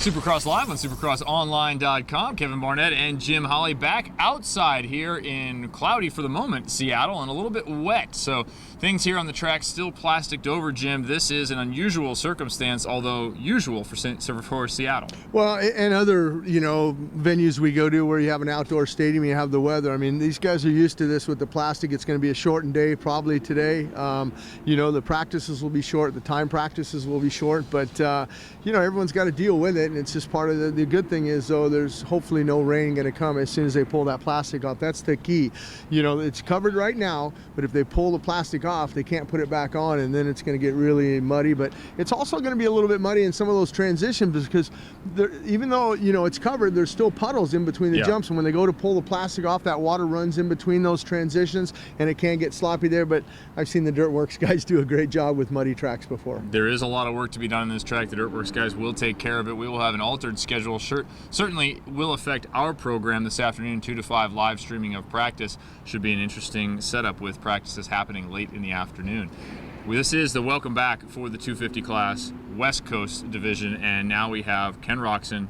Supercross Live on supercrossonline.com. Kevin Barnett and Jim Holley back outside here in cloudy for the moment Seattle and a little bit wet. So things here on the track still plasticed over, Jim. This is an unusual circumstance, although usual for Seattle. Well, and other, venues we go to where you have an outdoor stadium, you have the weather. I mean, these guys are used to this with the plastic. It's going to be a shortened day probably today. The practices will be short, the time practices will be short, but everyone's got to deal with it. And it's just part of the good thing is, though, there's hopefully no rain going to come as soon as they pull that plastic off. That's the key. It's covered right now, but if they pull the plastic off, they can't put it back on, and then it's going to get really muddy. But it's also going to be a little bit muddy in some of those transitions because even though, it's covered, there's still puddles in between the jumps. And when they go to pull the plastic off, that water runs in between those transitions, and it can get sloppy there. But I've seen the Dirtworks guys do a great job with muddy tracks before. There is a lot of work to be done in this track. The Dirtworks guys will take care of it. We will have an altered schedule. Certainly will affect our program this afternoon, 2 to 5 live streaming of practice. Should be an interesting setup with practices happening late in the afternoon. This is the welcome back for the 250 class West Coast division, and now we have Ken Roczen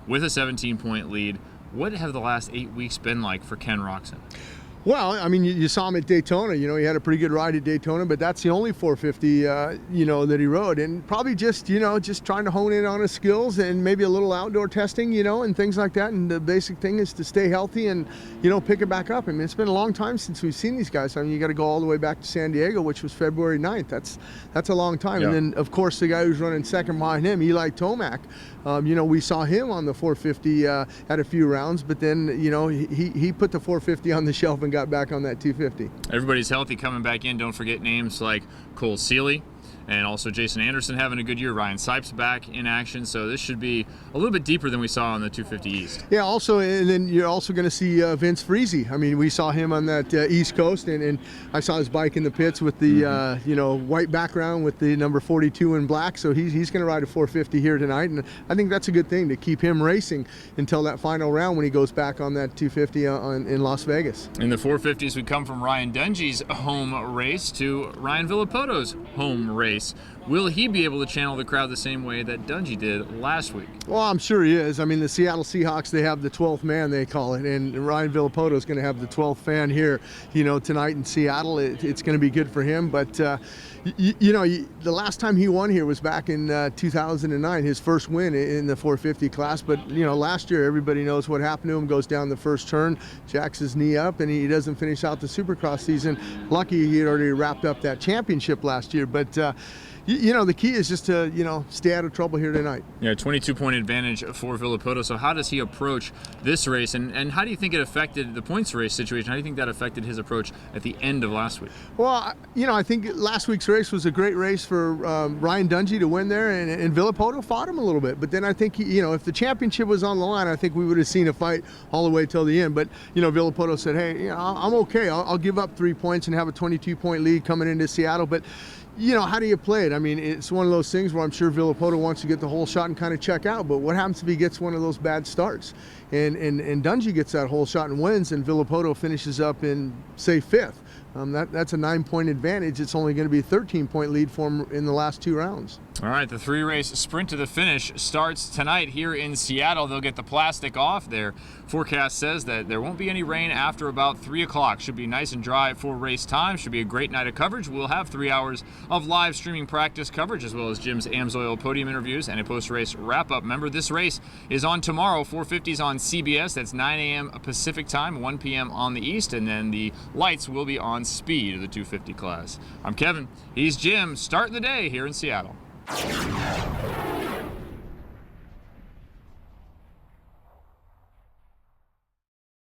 with a 17-point lead. What have the last 8 weeks been like for Ken Roczen? Well, I mean, you saw him at Daytona. He had a pretty good ride at Daytona, but that's the only 450, that he rode. And probably just trying to hone in on his skills and maybe a little outdoor testing, and things like that. And the basic thing is to stay healthy and, pick it back up. I mean, it's been a long time since we've seen these guys. I mean, you got to go all the way back to San Diego, which was February 9th. That's a long time. Yeah. And then, of course, the guy who's running second behind him, Eli Tomac, we saw him on the 450 at a few rounds, but then, he put the 450 on the shelf and got back on that 250. Everybody's healthy coming back in. Don't forget names like Cole Seeley and also Jason Anderson having a good year. Ryan Sipes back in action. So this should be a little bit deeper than we saw on the 250 East. Yeah, also, and then you're also going to see Vince Freese. I mean, we saw him on that East Coast, and I saw his bike in the pits with the white background with the number 42 in black. So he's going to ride a 450 here tonight, and I think that's a good thing to keep him racing until that final round when he goes back on that 250 in Las Vegas. In the 450s, we come from Ryan Dungey's home race to Ryan Villapoto's home race. Will he be able to channel the crowd the same way that Dungey did last week? Well, I'm sure he is. I mean, the Seattle Seahawks, they have the 12th man, they call it, and Ryan Villapoto is going to have the 12th fan here, tonight in Seattle. It's going to be good for him. But, the last time he won here was back in 2009, his first win in the 450 class. But, last year, everybody knows what happened to him. Goes down the first turn, jacks his knee up, and he doesn't finish out the Supercross season. Lucky he had already wrapped up that championship last year. But, the key is just to, stay out of trouble here tonight. Yeah, 22-point advantage for Villapoto. So how does he approach this race? And how do you think it affected the points race situation? How do you think that affected his approach at the end of last week? Well, I think last week's race was a great race for Ryan Dungey to win there, and Villapoto fought him a little bit. But then I think, if the championship was on the line, I think we would have seen a fight all the way till the end. But, Villapoto said, hey, I'm okay. I'll give up 3 points and have a 22-point lead coming into Seattle. But how do you play it? I mean, it's one of those things where I'm sure Villapoto wants to get the whole shot and kind of check out, but what happens if he gets one of those bad starts? And Dungey gets that whole shot and wins, and Villapoto finishes up in, say, 5th. That's a 9-point advantage. It's only going to be a 13-point lead for him in the last 2 rounds. All right, the 3-race sprint to the finish starts tonight here in Seattle. They'll get the plastic off there. Forecast says that there won't be any rain after about 3 o'clock. Should be nice and dry for race time. Should be a great night of coverage. We'll have 3 hours of live streaming practice coverage, as well as Jim's AMSOIL podium interviews and a post-race wrap-up. Remember, this race is on tomorrow. 450s on CBS. That's 9 a.m. Pacific time, 1 p.m. on the East, and then the lights will be on speed of the 250 class. I'm Kevin. He's Jim. Starting the day here in Seattle.